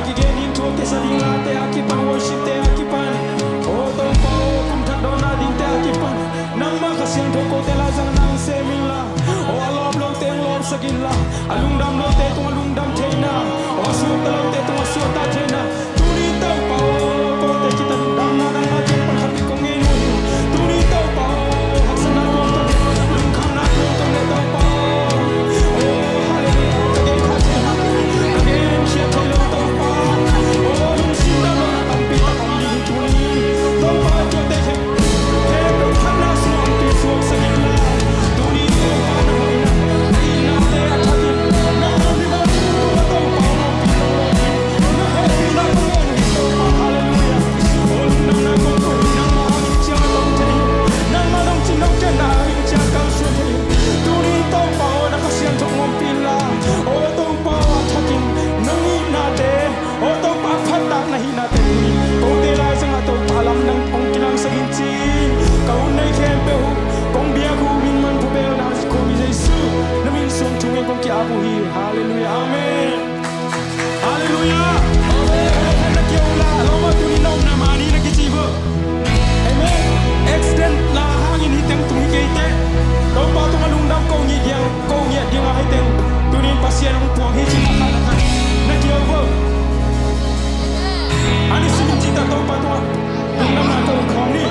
ki genin to te salinga te akipan worship te akipan o to pa o kum thak do na ding te akipan nang ma khasiang tho ko te la jang nang se min la o alom lo te lom sakin la alung dam lo te tu alung dam theina o su ta lo te tu su ta theina tu ni to pa o ko te kita dam na dang na chen pan khat ko nge no tu ni to pa o haksana ko to lung kham na ko to le to pa o hallelujah ke kha che ha ke che to lo to pa o lung sin da lo tam pi ta kom ni tu ni to pa ko te che ke to kham na su ti su sakin la tu ni to pa na ho na ni na te a tha ki na mo ni ba tu to pa no pi lo na he pi na ko ni to pa hallelujah o lung na ko to na ma ni cha to te na ma dong chin dong chen na ni cha ka su te tu ni to pa o na ka sian to ngom pi la o to pa tha ki na ni na te o to pa phat ta na hi na te ni ko te la sang to pa lam nang ong kilang sa hin chi ka un nei khem pe hu kong bia khu min man pu be na ko mi jesu na min som tu nge kong ki a bu hi hallelujah amen hallelujah amen na ki ula lo ma tu ni nom na ma ni na ki chi bo amen extend la hang in hi teng tu hi ke te lo pa tu ma lung dam ko ni diang ko ni diang ha teng tu ni pasien ong tuang hi chi na na na ki over ani sin chi ta to pa tu lung dam na ko khom ni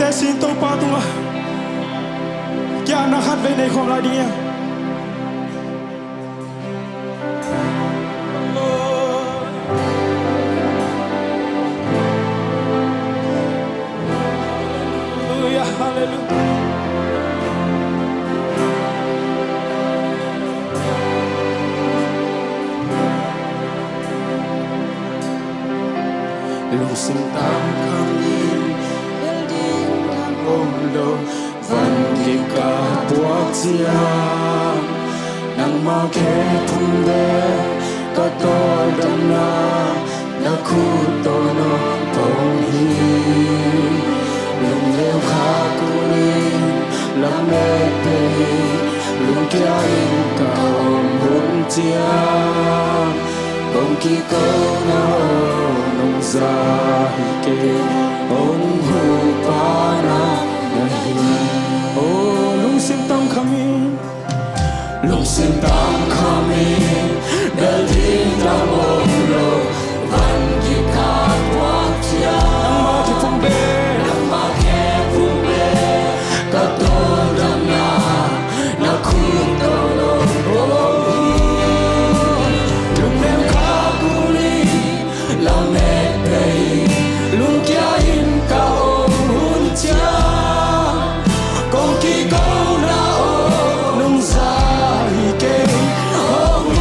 te sin to patunga kya na khat ve nei khom la ding hallelujah hallelujah lung sim tam khamin building tam om lo van ki ka puak chia nang ma khe thum de ka to dam na khu to no pong hi lung leo kha ku ni lam me pe lung kya in ka om hun chia bông kỳ câu na nông gia kê ông hu pa na hi o lung sim tam khami dal din tam om lo van ki ka puak chia nang ma ke phum be ka to dam na khu to lo lung kia in ka om hun chia con kỳ câu na o nông gia hi kê ông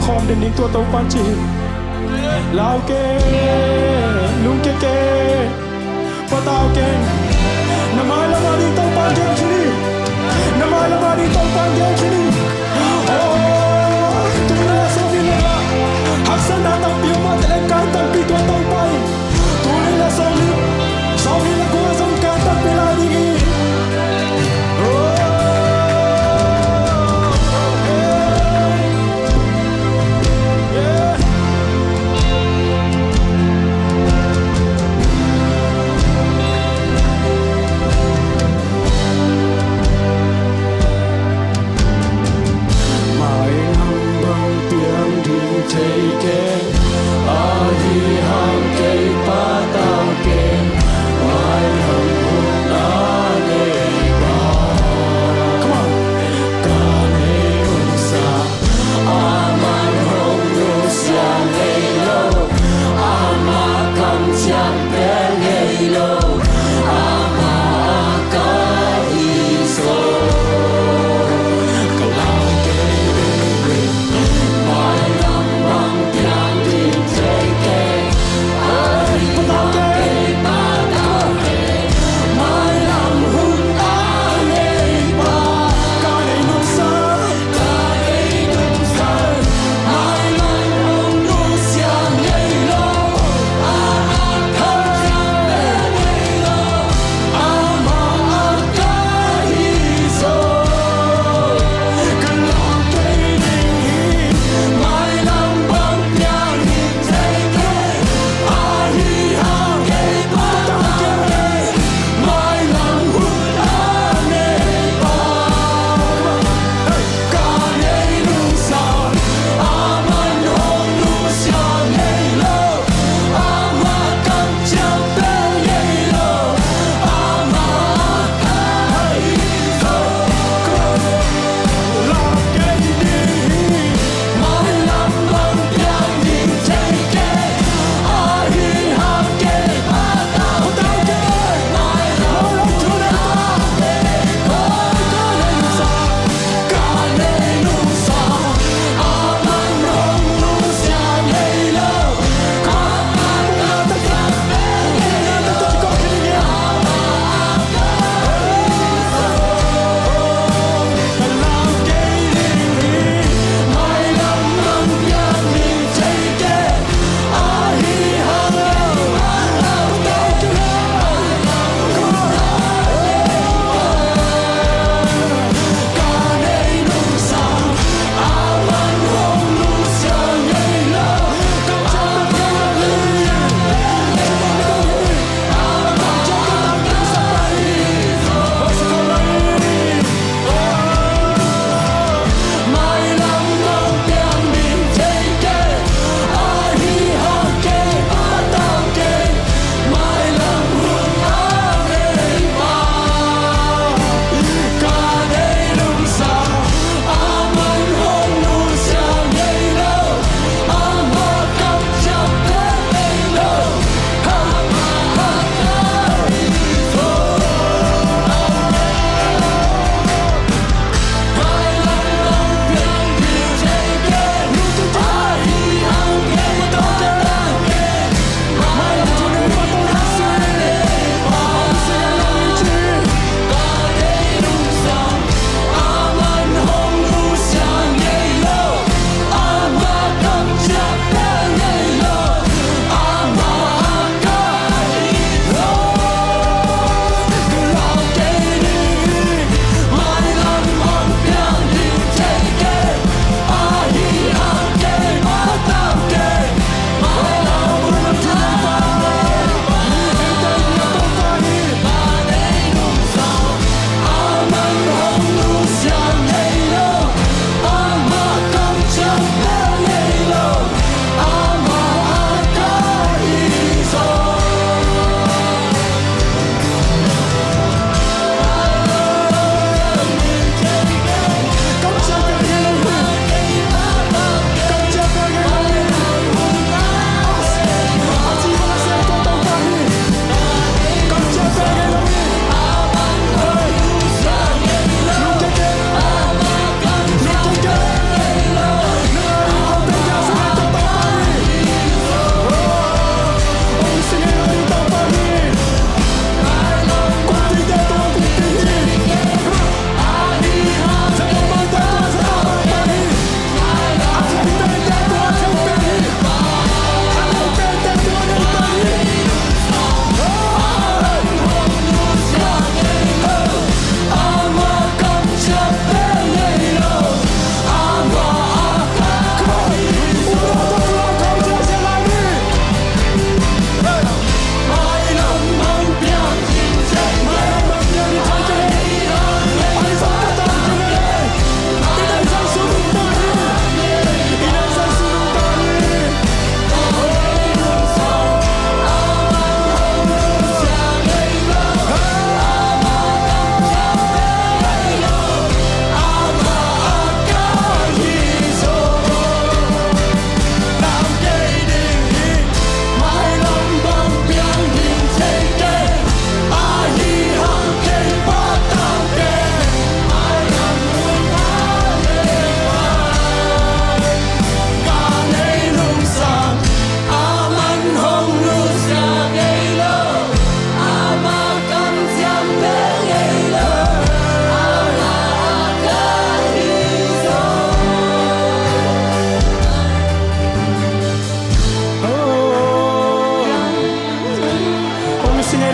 khom đến những tua tàu pan chỉ lao kê lung kê kê pa tao kê nằm ai là mà đi tàu pan giang chỉ nằm ai là mà đi tàu pan giang chỉ oh tụi nó sao đi là học sinh đã tập biểu mà tại cái tập bị tua tàu pan tụi nó sao đi là cô sống cái tập bị lại đi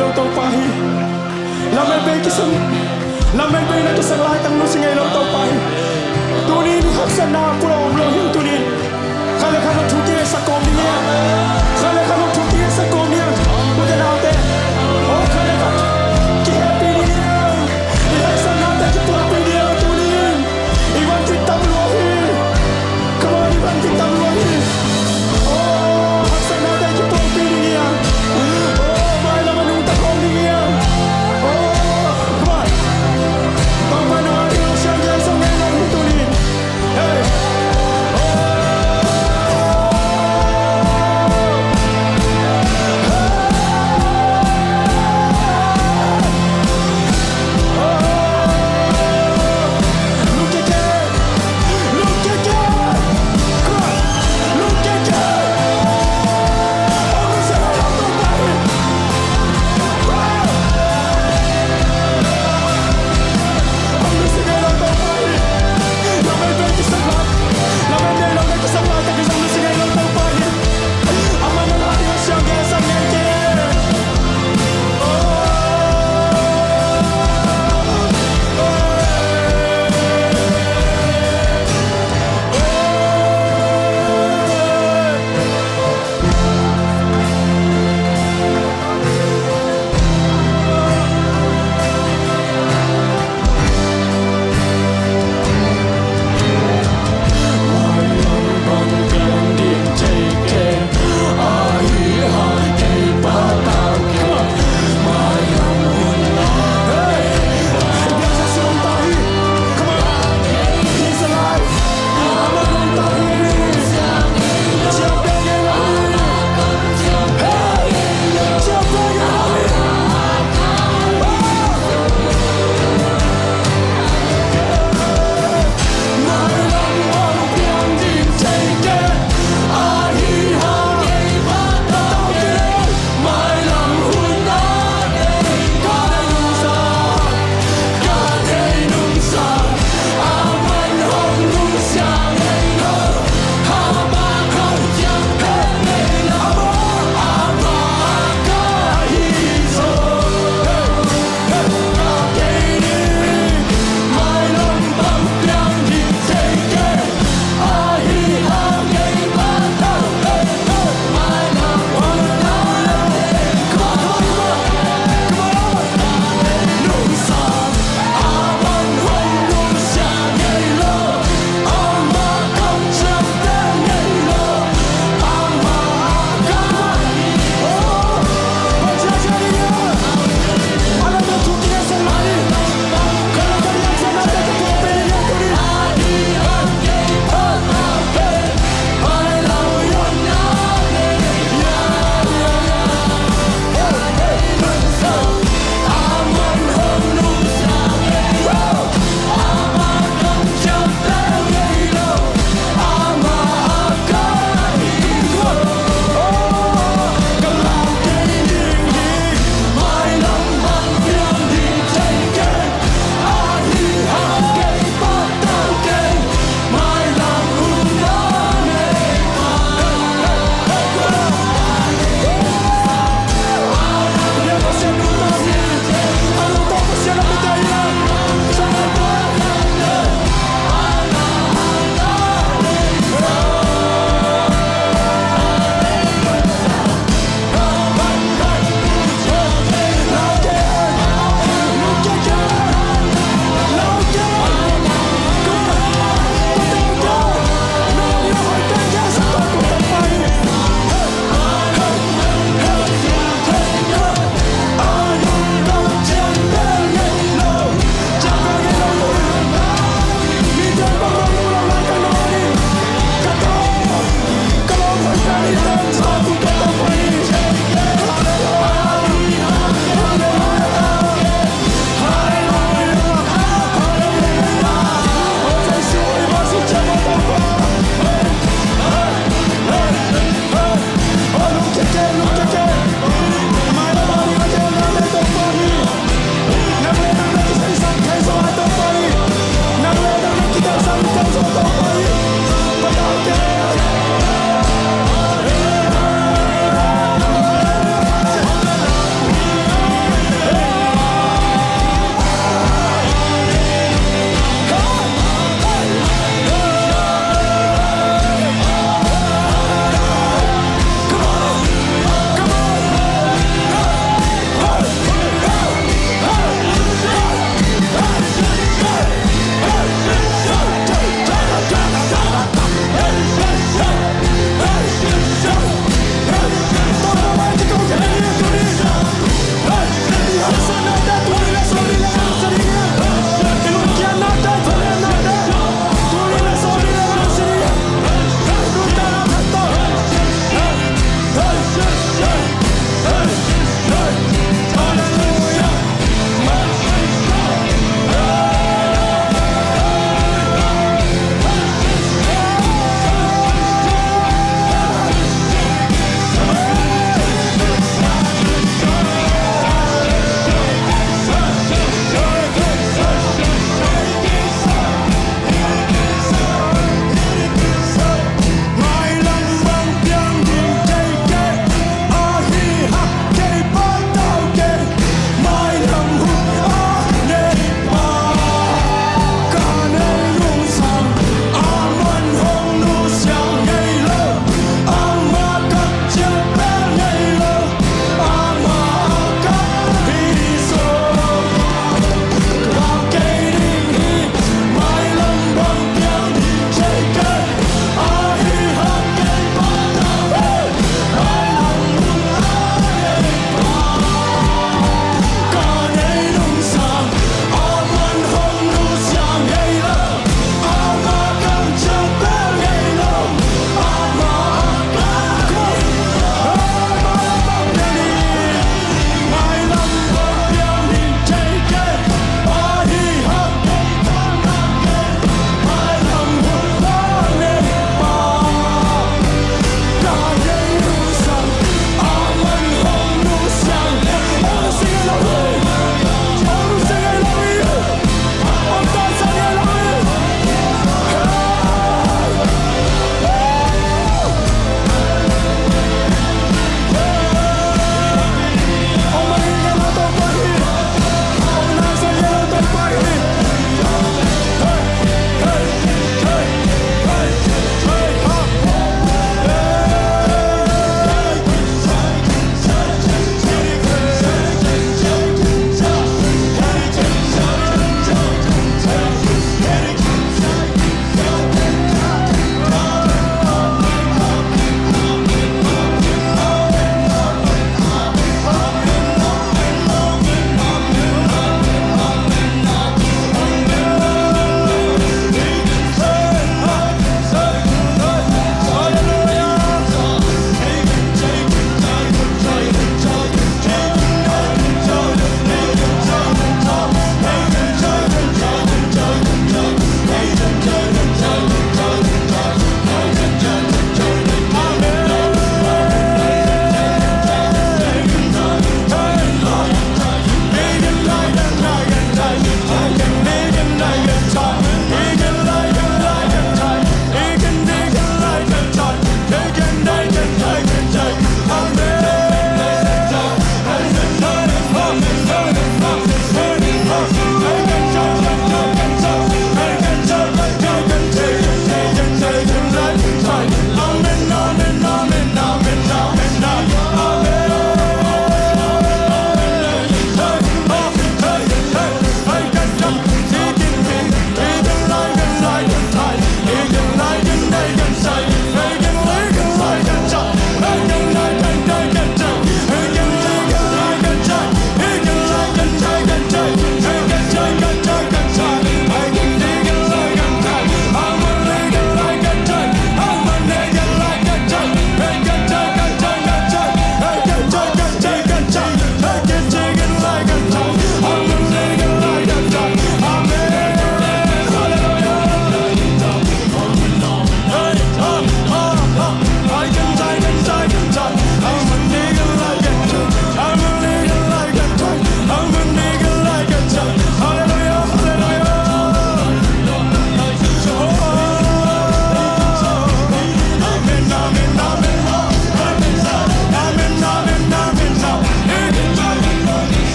ilaw tau pahi. Lamay bay kisang, lamay bay na kisang lahat ang lusing ilaw tau pahi. Tunin haksan na pura umlo yung tunin. Kala kano tuki sa komniya, kala kano tuki sa komniya. Bukan naute, oh kala kano kihappy niya. Ihaksan natin kita pinya tunin. Iwan kita meluahi, come on iwan kita meluahi. Oh haksan natin kita pinya. Oh bahala manunta komniya. Oh come on. Bapa nabi siya sa ngayon tunin. Hey.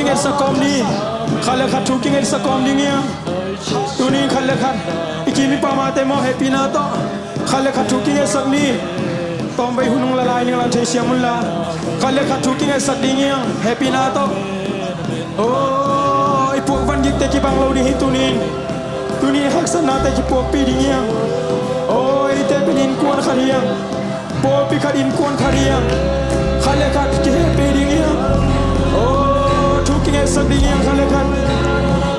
king et sakom ni khale khat thu king et sakom ding ya tu ni khale khat ikimi pa ma te mo happy na to khale khat thu king et sak ni tom bai hunung la lai ni la the siam mun la khale khat thu king et sak ding ya happy na to oh i pok van yik te ki bang lo ni tu ni hak sana te ki pok pi ding ya oh i te pinin kuan khariang po pi kharin kuan khariang khale khat ki happy ding ya oh thu king et sak ding ya khale khat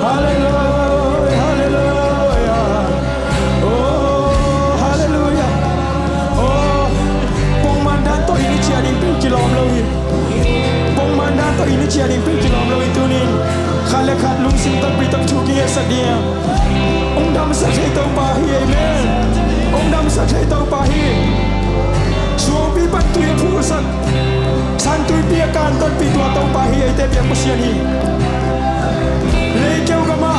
hallelujah hallelujah oh hallelujah oh pong mandan to ini chia ding pi ki lom lo hi pong mandan to ini chia ding pi ki lom lo hi tu ni khale khat lung sim tak pi tak thu king et sak dia ông đam sa thei tau pa hi amen ông đam sa thei tau pa hi suang pi pat tu phu sak san tu pi kan ton pi tu tau pa hi ai te pi pasian hi le keu ga ma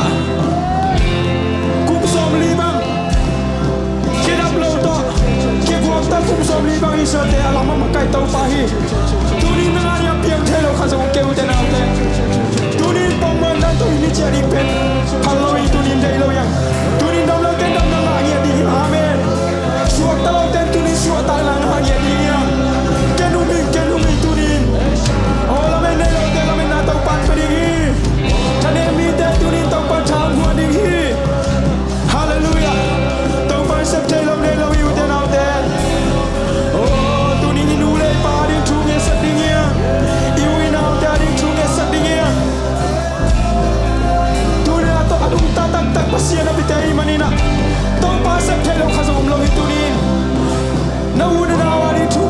kum som li bang ke dap lo to ke guam ta kum som li bang isa te ala ma kai tau pa hi tu ni na ya piang the lo kha so keu te na te tu ni pong man dan tu ni che ri pen hello i tu ni dei lo yang tu ni dam lo ten dam na la ya di amen suak ta lo ten tu ni suak ta la na ya di ya ke nu mi tu ni oh la men dei lo te la men na tau pan pe di ta ne mi te tu ni tau pan tham huan di hallelujah tau pan sep te lo ne lo yu te na te oh tu ni nu le pa di tu nge sa di ya yu i na te di tu nge sa di ya adung tatak tak pasien na bitay manina tong pasap thelo khazom lo hitunin na una na wari thu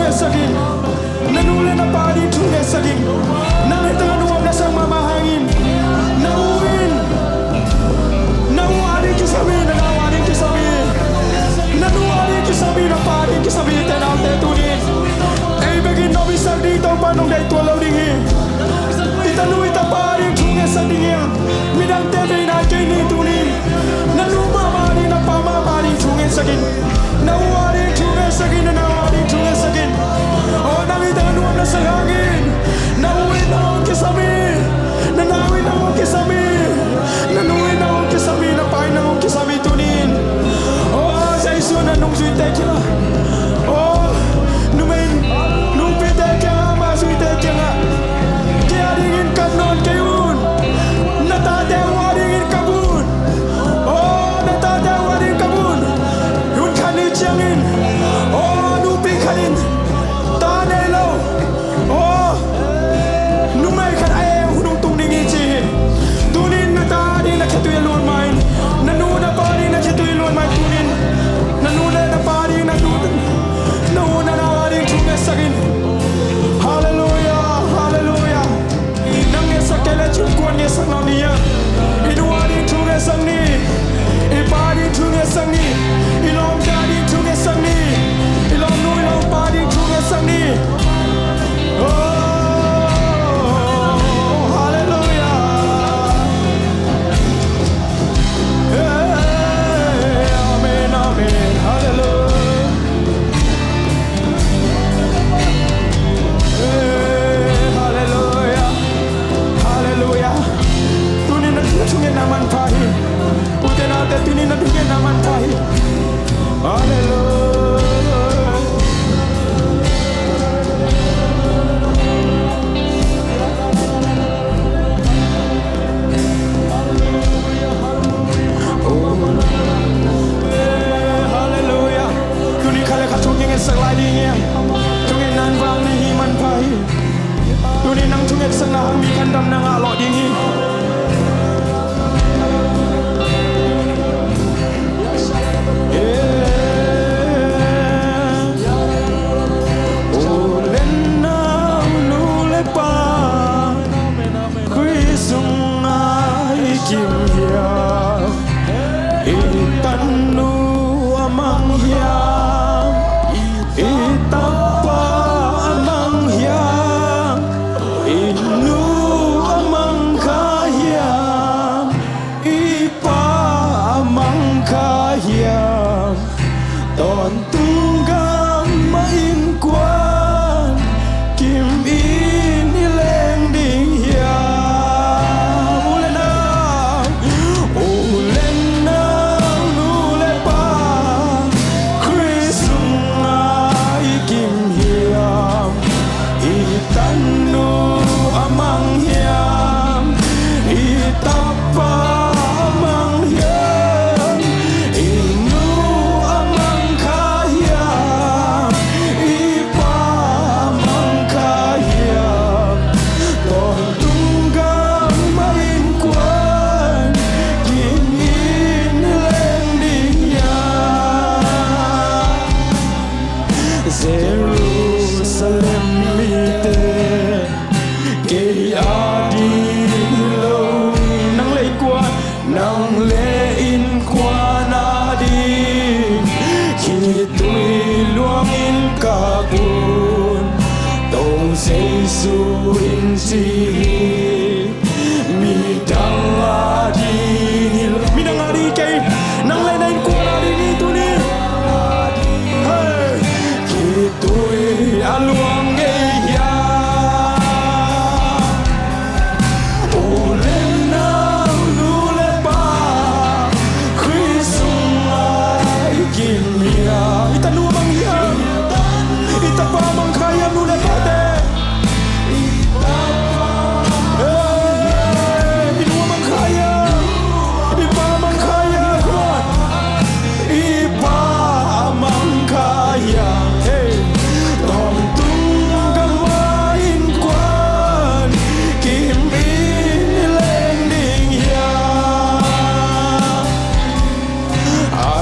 Kristu inci midang ari kay nang lain ko na rin ito ni hey kito'y aluang gaya ulit na ulit pa Kristu ay kimia italuamang yan itapamang kaya nulit pate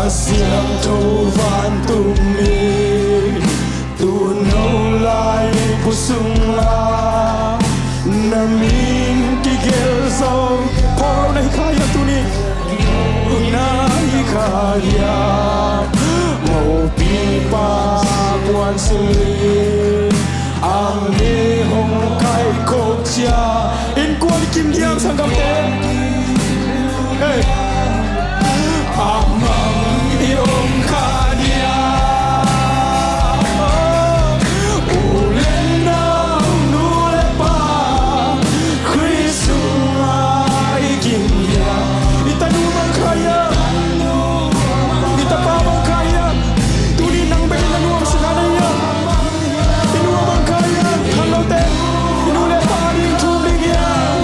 siang tuvan tumi tunaw lai pusung la namin kigil so poro na hikaya tuni na hikaya mau pipa puan sili ang nihong kay koksia in kuan kim diam sanggam ten hey amang iyong kanya ulit na ulit pa Kristu ay kimia itanumang kaya itapamang kaya tunin ng binanuang sa kanaya inuamang kaya halaw ten inulit pa rin tulig yan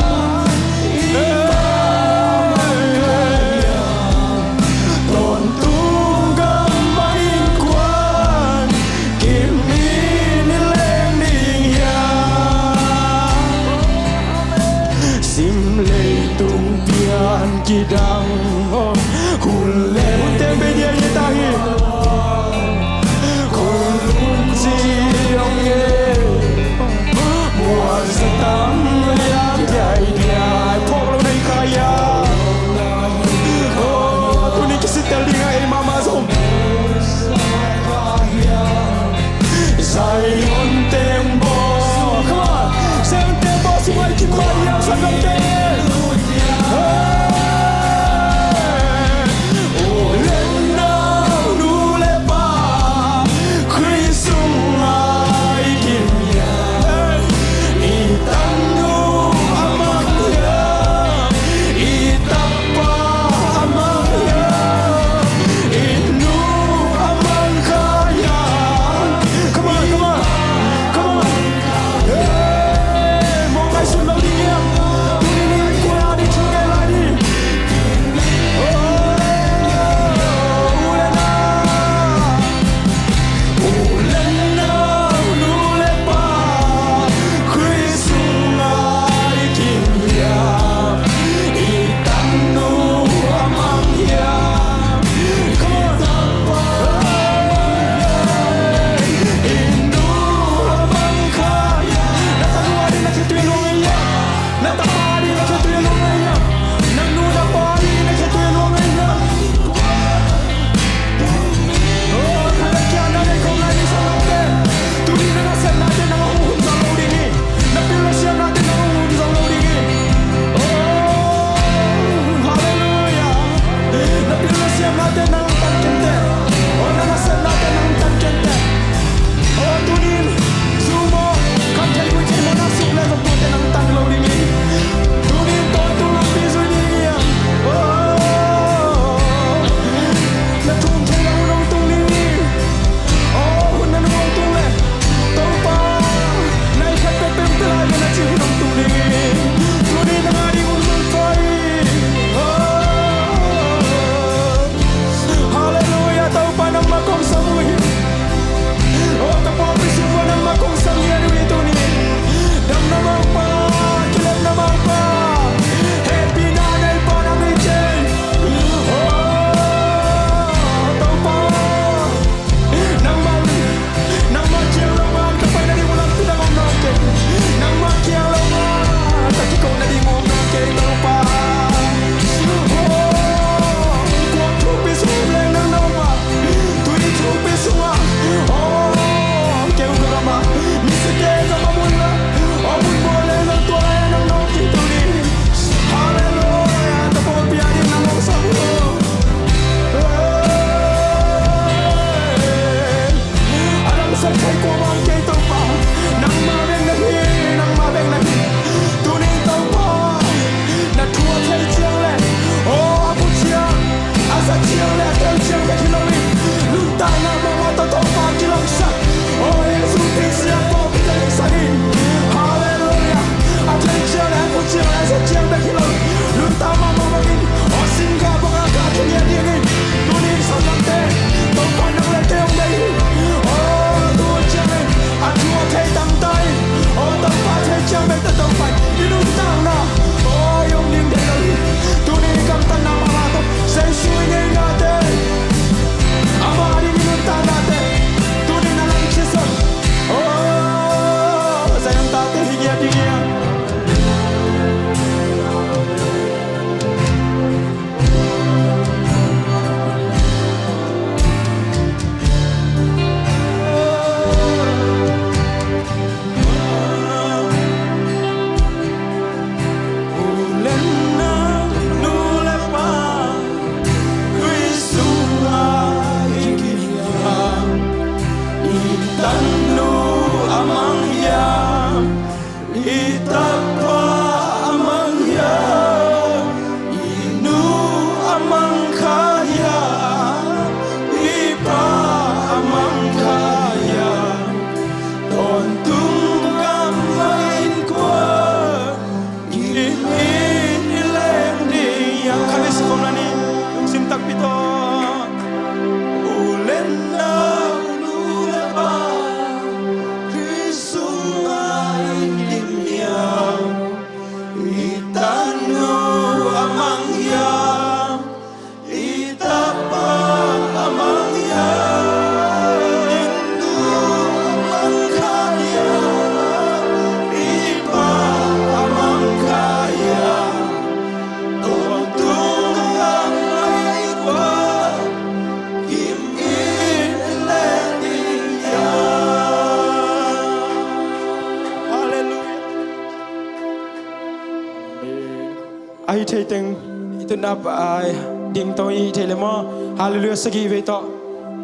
ai thei teng itu nap ai ding to I thei le mo hallelujah sagi ve to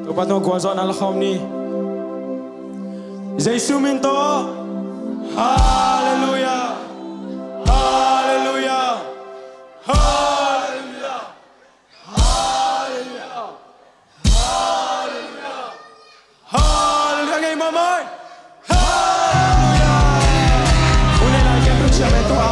to pa to go zon al khom ni Jesu min to hallelujah hallelujah hallelujah hallelujah hallelujah hallelujah ngai mamai hallelujah unela ke tu chame to